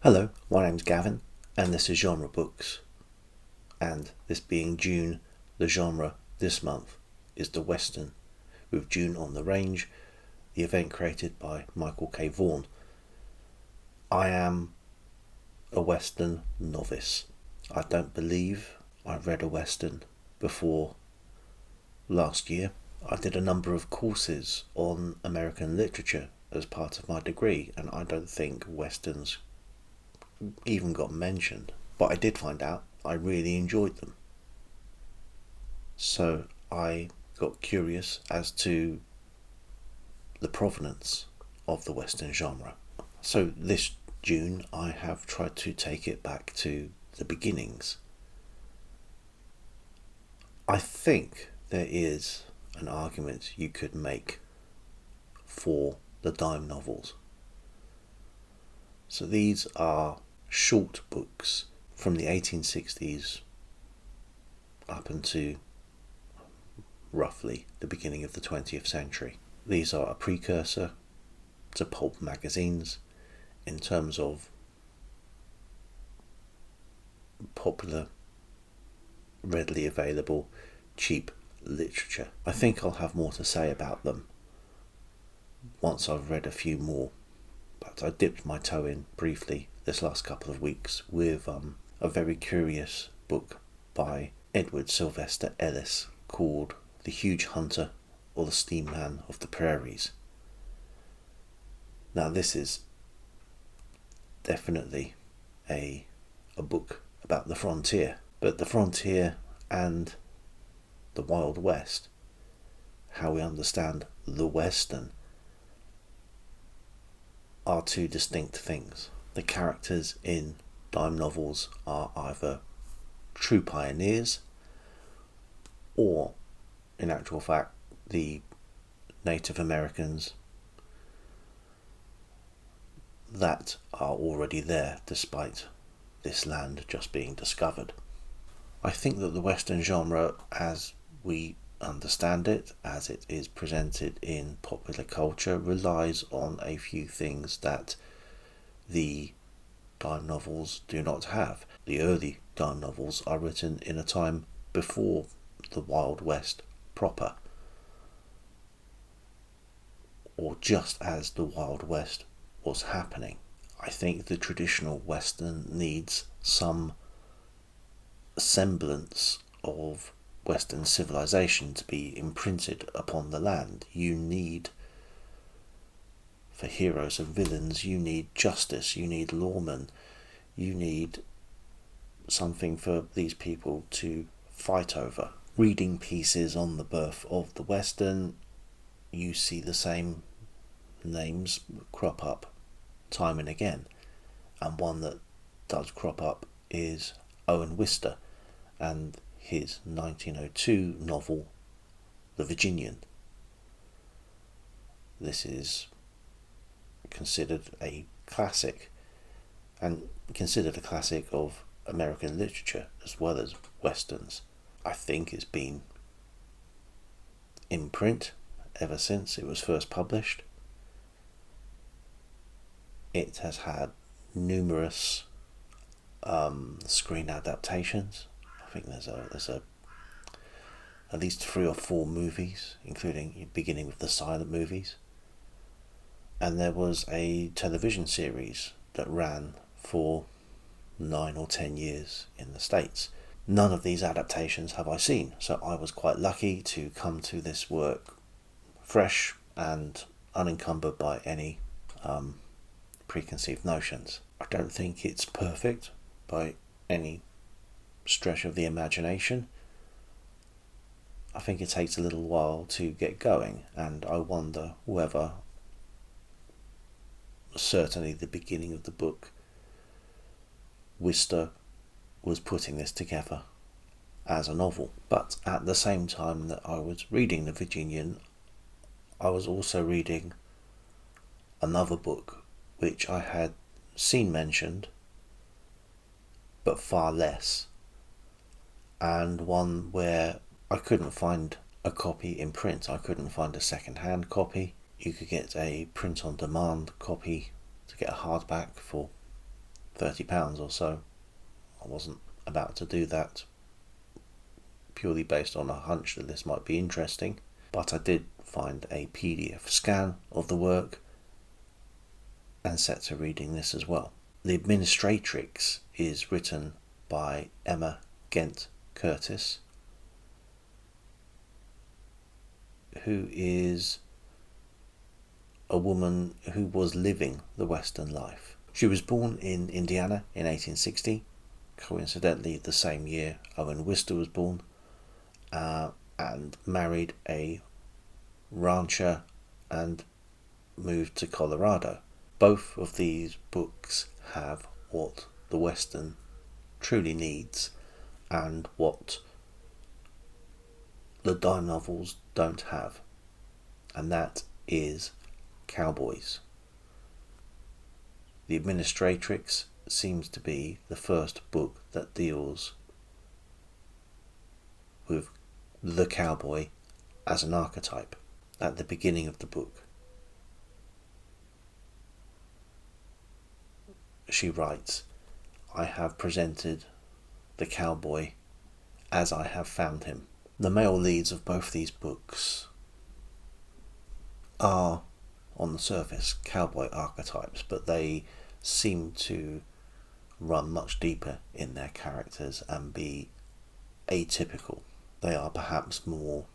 Hello, my name's Gavin, and this is Genre Books. And this being June, the genre this month is the Western, with June on the Range, the event created by Michael K. Vaughan. I am a Western novice. I don't believe I read a Western before last year. I did a number of courses on American literature as part of my degree, and I don't think Westerns even got mentioned, but I did find out I really enjoyed them. So I got curious as to the provenance of the Western genre. So this June I have tried to take it back to the beginnings. I think there is an argument you could make for the dime novels. So these are short books from the 1860s up into roughly the beginning of the 20th century. These are a precursor to pulp magazines in terms of popular, readily available, cheap literature. I think I'll have more to say about them once I've read a few more, but I dipped my toe in briefly this last couple of weeks with a very curious book by Edward Sylvester Ellis called The Huge Hunter or The Steamman of the Prairies. Now this is definitely a book about the frontier, but the frontier and the Wild West, how we understand the Western, are two distinct things. The characters in dime novels are either true pioneers or, in actual fact, the Native Americans that are already there despite this land just being discovered. I think that the Western genre, as we understand it, as it is presented in popular culture, relies on a few things that the dime novels do not have. The early dime novels are written in a time before the Wild West proper, or just as the Wild West was happening. I think the traditional Western needs some semblance of Western civilization to be imprinted upon the land. You need, for heroes and villains, you need justice, you need lawmen, you need something for these people to fight over. Reading pieces on the birth of the Western, you see the same names crop up time and again, and one that does crop up is Owen Wister and his 1902 novel The Virginian. This is considered a classic, and considered a classic of American literature as well as Westerns. I think it's been in print ever since it was first published. It has had numerous screen adaptations. I think there's at least 3 or 4 movies, including beginning with the silent movies. And there was a television series that ran for 9 or 10 years in the States. None of these adaptations have I seen, so I was quite lucky to come to this work fresh and unencumbered by any preconceived notions. I don't think it's perfect by any stretch of the imagination. I think it takes a little while to get going, and I wonder whether, certainly the beginning of the book, Wister was putting this together as a novel. But at the same time that I was reading The Virginian, I was also reading another book which I had seen mentioned but far less, and one where I couldn't find a copy in print. I couldn't find a second-hand copy. You could get a print-on-demand copy to get a hardback for £30 or so. I wasn't about to do that, purely based on a hunch that this might be interesting, but I did find a PDF scan of the work and set to reading this as well. The Administratrix is written by Emma Ghent Curtis, who is a woman who was living the Western life. She was born in Indiana in 1860, coincidentally the same year Owen Wister was born, and married a rancher and moved to Colorado. Both of these books have what the Western truly needs and what the dime novels don't have, and that is cowboys. The Administratrix seems to be the first book that deals with the cowboy as an archetype. At the beginning of the book, she writes, "I have presented the cowboy as I have found him." The male leads of both these books are, on the surface, cowboy archetypes, but they seem to run much deeper in their characters and be atypical. They are perhaps more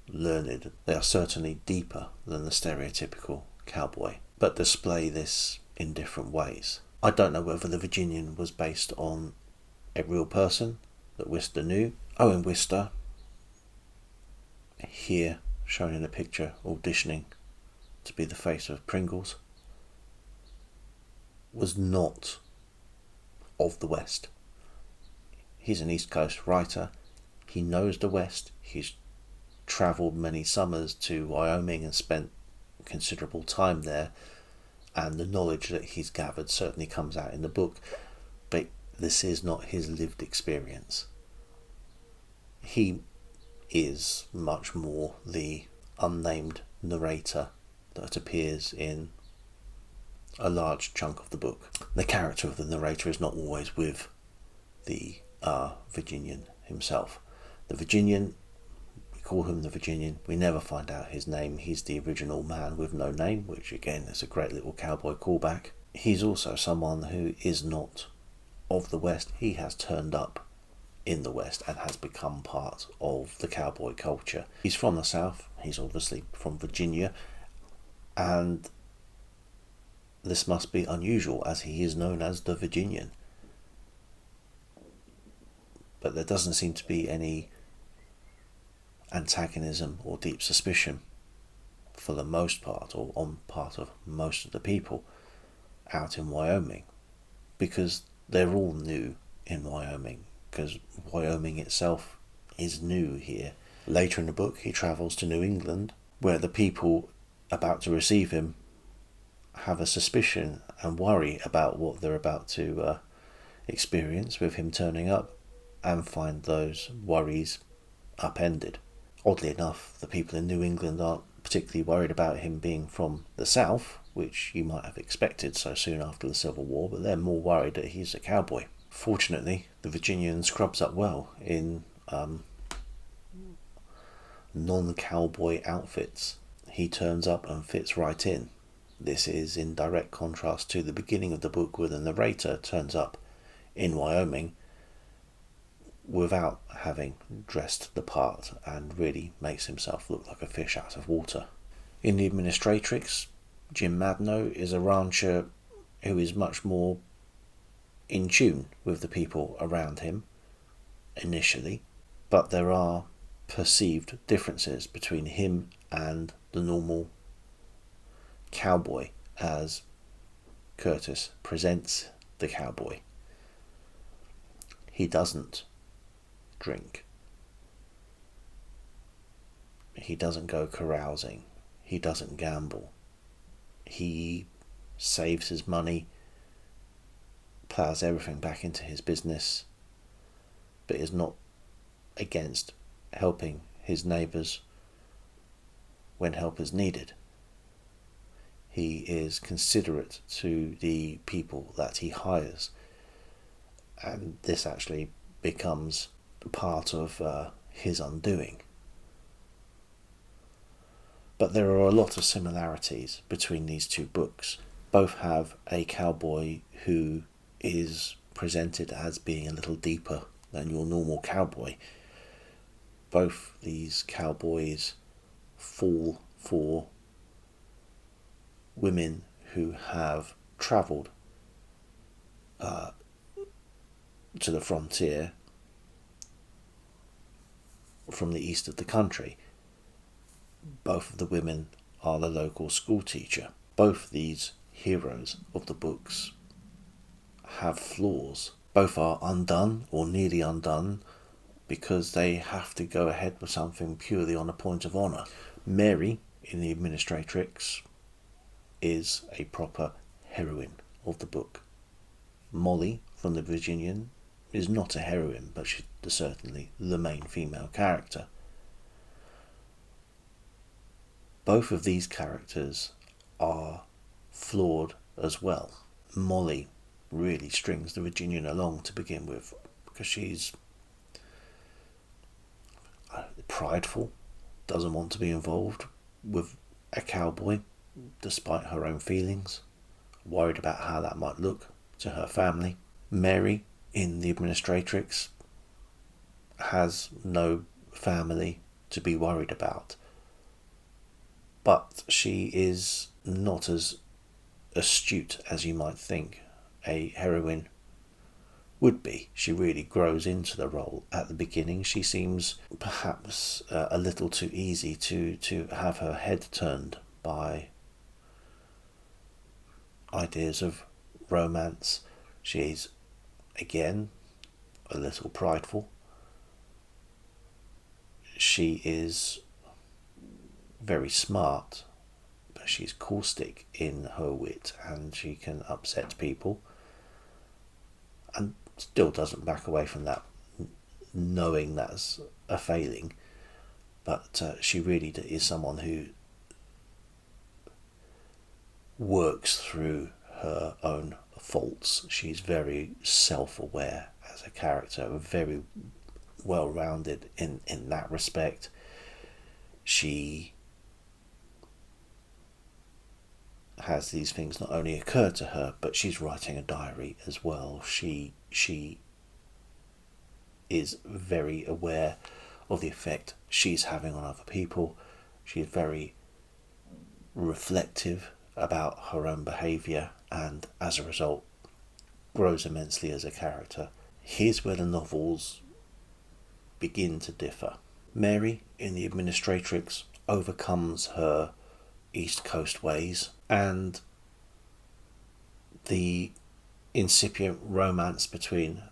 learned. They are certainly deeper than the stereotypical cowboy, but display this in different ways. I don't know whether the Virginian was based on a real person that Wister knew. Owen Wister, here shown in a picture auditioning to be the face of Pringles, was not of the West. He's an East Coast writer. He knows the West. He's travelled many summers to Wyoming and spent considerable time there, and the knowledge that he's gathered certainly comes out in the book, but this is not his lived experience. He is much more the unnamed narrator that appears in a large chunk of the book. The character of the narrator is not always with the Virginian himself. The Virginian, we call him the Virginian, we never find out his name. He's the original man with no name, which again is a great little cowboy callback. He's also someone who is not of the West. He has turned up in the West and has become part of the cowboy culture. He's from the South. He's obviously from Virginia, and this must be unusual as he is known as the Virginian. But there doesn't seem to be any antagonism or deep suspicion for the most part, or on part of most of the people out in Wyoming, because they're all new in Wyoming, because Wyoming itself is new here. Later in the book, he travels to New England, where the people about to receive him have a suspicion and worry about what they're about to experience with him turning up, and find those worries upended. Oddly enough, the people in New England aren't particularly worried about him being from the South, which you might have expected so soon after the Civil War, but they're more worried that he's a cowboy. Fortunately, the Virginian scrubs up well in non-cowboy outfits. He turns up and fits right in. This is in direct contrast to the beginning of the book, where the narrator turns up in Wyoming without having dressed the part and really makes himself look like a fish out of water. In the Administratrix, Jim Madno is a rancher who is much more in tune with the people around him initially, but there are perceived differences between him and the normal cowboy as Curtis presents the cowboy. He doesn't drink. He doesn't go carousing. He doesn't gamble. He saves his money plows everything back into his business, but is not against helping his neighbours when help is needed. He is considerate to the people that he hires, and this actually becomes part of his undoing. But there are a lot of similarities between these two books. Both have a cowboy who is presented as being a little deeper than your normal cowboy. Both these cowboys fall for women who have travelled to the frontier from the east of the country. Both of the women are the local school teacher. Both these heroes of the books have flaws. Both are undone or nearly undone because they have to go ahead with something purely on a point of honour. Mary in the Administratrix is a proper heroine of the book. Molly from the Virginian is not a heroine, but she's certainly the main female character. Both of these characters are flawed as well. Molly really strings the Virginian along to begin with because she's prideful, doesn't want to be involved with a cowboy despite her own feelings, worried about how that might look to her family. Mary in the Administratrix has no family to be worried about, but she is not as astute as you might think a heroine would be. She really grows into the role. At the beginning she seems perhaps a little too easy to have her head turned by ideas of romance. She's again a little prideful. She is very smart, but she's caustic in her wit and she can upset people, and still doesn't back away from that, knowing that's a failing. But she really is someone who works through her own faults. She's very self-aware as a character, very well-rounded in that respect. She has these things not only occur to her, but she's writing a diary as well. She is very aware of the effect she's having on other people. She's very reflective about her own behaviour, and as a result grows immensely as a character. Here's where the novels begin to differ. Mary in the Administratrix overcomes her East Coast ways, and the incipient romance between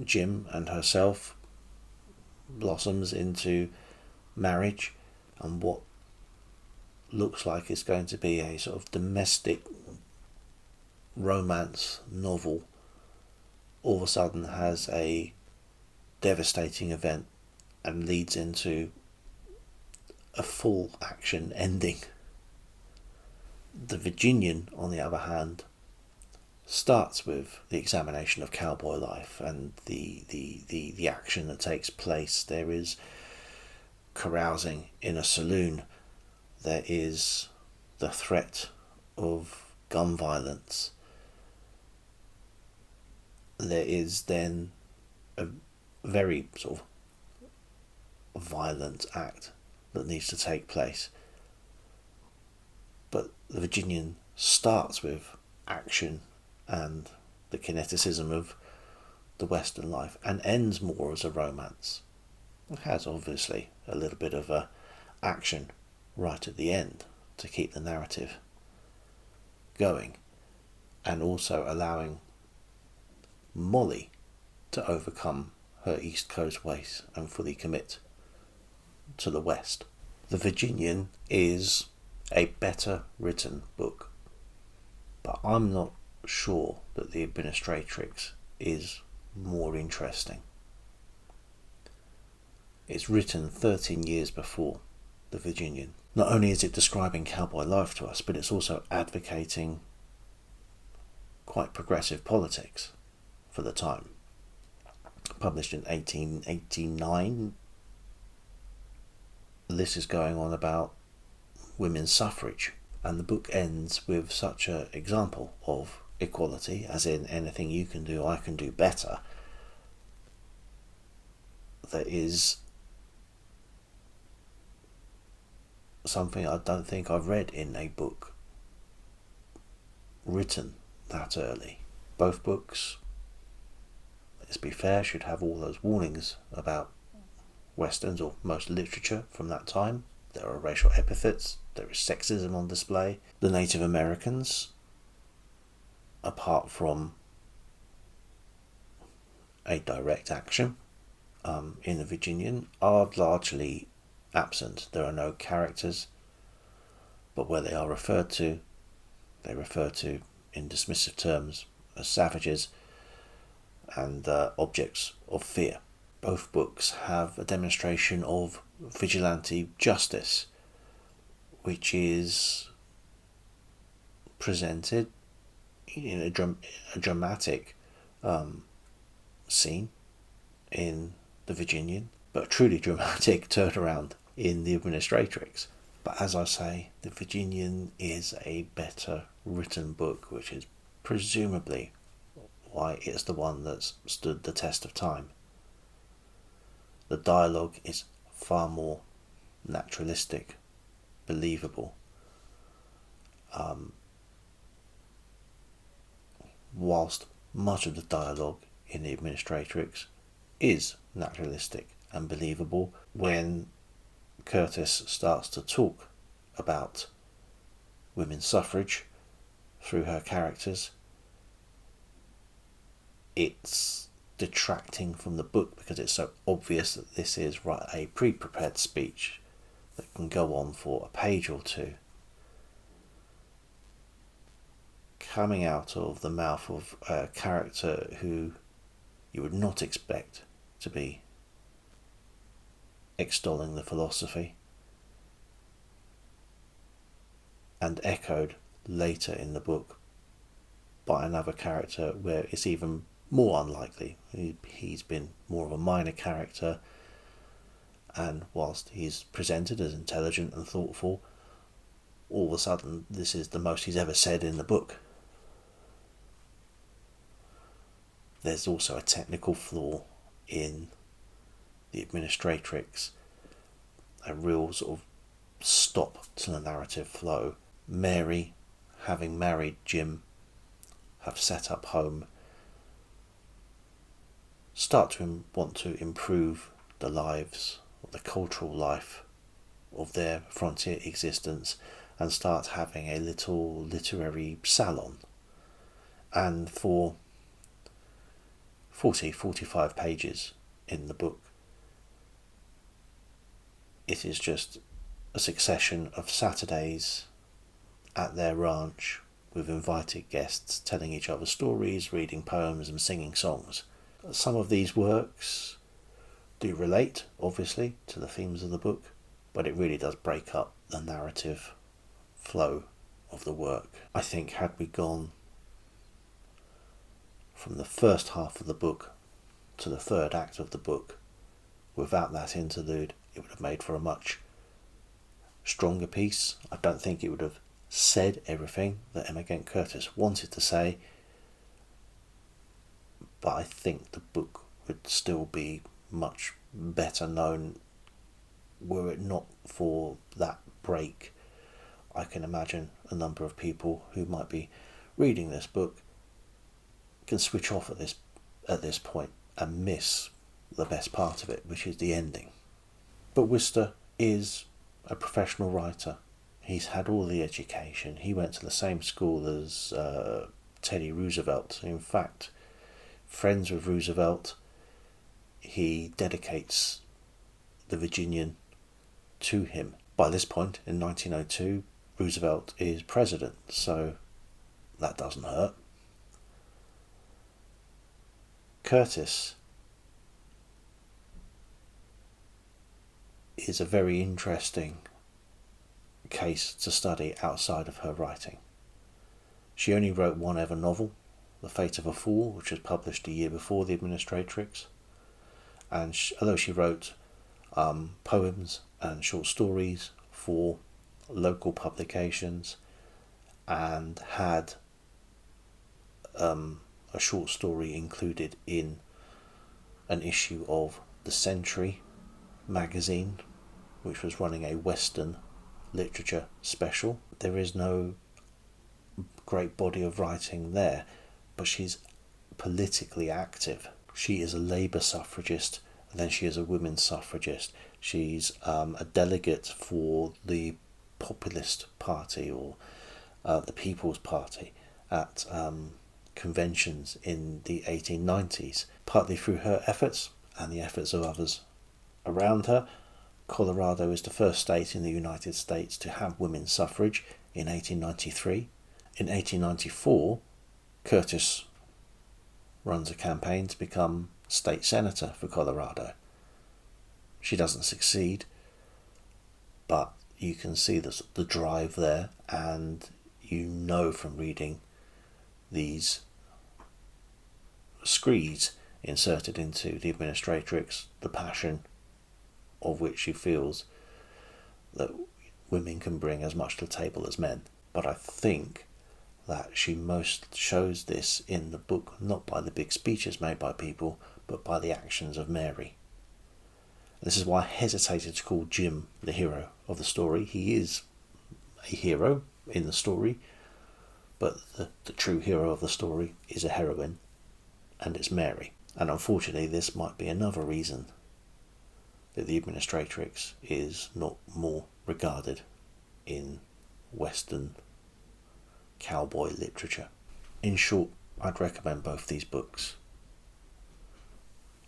Jim and herself blossoms into marriage and what looks like it's going to be a sort of domestic romance novel all of a sudden has a devastating event and leads into a full action ending. The Virginian, on the other hand, starts with the examination of cowboy life and the action that takes place. There is carousing in a saloon. There is the threat of gun violence. There is then a very sort of violent act that needs to take place. But the Virginian starts with action and the kineticism of the Western life and ends more as a romance. It has obviously a little bit of action right at the end to keep the narrative going, and also allowing Molly to overcome her East Coast ways and fully commit to the West. The Virginian is a better written book, but I'm not sure that the Administratrix is more interesting. It's written 13 years before the Virginian. Not only is it describing cowboy life to us, but it's also advocating quite progressive politics for the time. Published in 1889, this is going on about women's suffrage, and the book ends with such an example of equality, as in anything you can do, I can do better, that is something I don't think I've read in a book written that early. Both books, let's be fair, should have all those warnings about Westerns, or most literature from that time. There are racial epithets, there is sexism on display. The Native Americans, apart from a direct action in the Virginian, are largely absent. There are no characters, but where they are referred to, they refer to in dismissive terms as savages and objects of fear. Both books have a demonstration of vigilante justice, which is presented in a dramatic scene in the Virginian, but a truly dramatic turnaround in the Administratrix. But as I say, the Virginian is a better written book, which is presumably why it's the one that's stood the test of time. The dialogue is far more naturalistic, believable. Whilst much of the dialogue in the Administratrix is naturalistic and believable, when Curtis starts to talk about women's suffrage through her characters, it's detracting from the book because it's so obvious that this is a pre-prepared speech that can go on for a page or two, coming out of the mouth of a character who you would not expect to be extolling the philosophy, and echoed later in the book by another character where it's even more unlikely. He's been more of a minor character, and whilst he's presented as intelligent and thoughtful, all of a sudden this is the most he's ever said in the book. There's also a technical flaw in the Administratrix, a real sort of stop to the narrative flow. Mary, having married Jim, have set up home, start to want to improve the lives, or the cultural life of their frontier existence, and start having a little literary salon. And for 45 pages in the book, it is just a succession of Saturdays at their ranch with invited guests telling each other stories, reading poems and singing songs. Some of these works do relate, obviously, to the themes of the book, but it really does break up the narrative flow of the work. I think had we gone from the first half of the book to the third act of the book without that interlude, it would have made for a much stronger piece. I don't think it would have said everything that Emma Ghent Curtis wanted to say, but I think the book would still be much better known were it not for that break. I can imagine a number of people who might be reading this book can switch off at this point and miss the best part of it, which is the ending. But Wister is a professional writer. He's had all the education. He went to the same school as Teddy Roosevelt. In fact, friends with Roosevelt, he dedicates the Virginian to him. By this point, in 1902, Roosevelt is president, so that doesn't hurt. Curtis is a very interesting case to study outside of her writing. She only wrote one ever novel, The Fate of a Fool, which was published a year before The Administratrix. And although she wrote poems and short stories for local publications and had a short story included in an issue of The Century magazine, which was running a Western literature special, there is no great body of writing there, but she's politically active. She is a Labour suffragist, and then she is a women's suffragist. She's a delegate for the Populist Party, or the People's Party, at conventions in the 1890s. Partly through her efforts and the efforts of others around her, Colorado is the first state in the United States to have women's suffrage in 1893. In 1894, Curtis runs a campaign to become state senator for Colorado. She doesn't succeed, but you can see the drive there, and you know from reading these screeds inserted into the Administratrix the passion of which she feels that women can bring as much to the table as men. But I think that she most shows this in the book, not by the big speeches made by people, but by the actions of Mary. This is why I hesitated to call Jim the hero of the story. He is a hero in the story, but the true hero of the story is a heroine, and it's Mary. And unfortunately, this might be another reason that the Administratrix is not more regarded in Western cowboy literature. In short, I'd recommend both these books.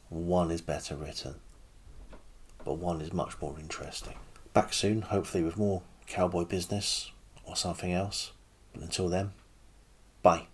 One is better written, but one is much more interesting. Back soon, hopefully with more cowboy business or something else. But until then, bye.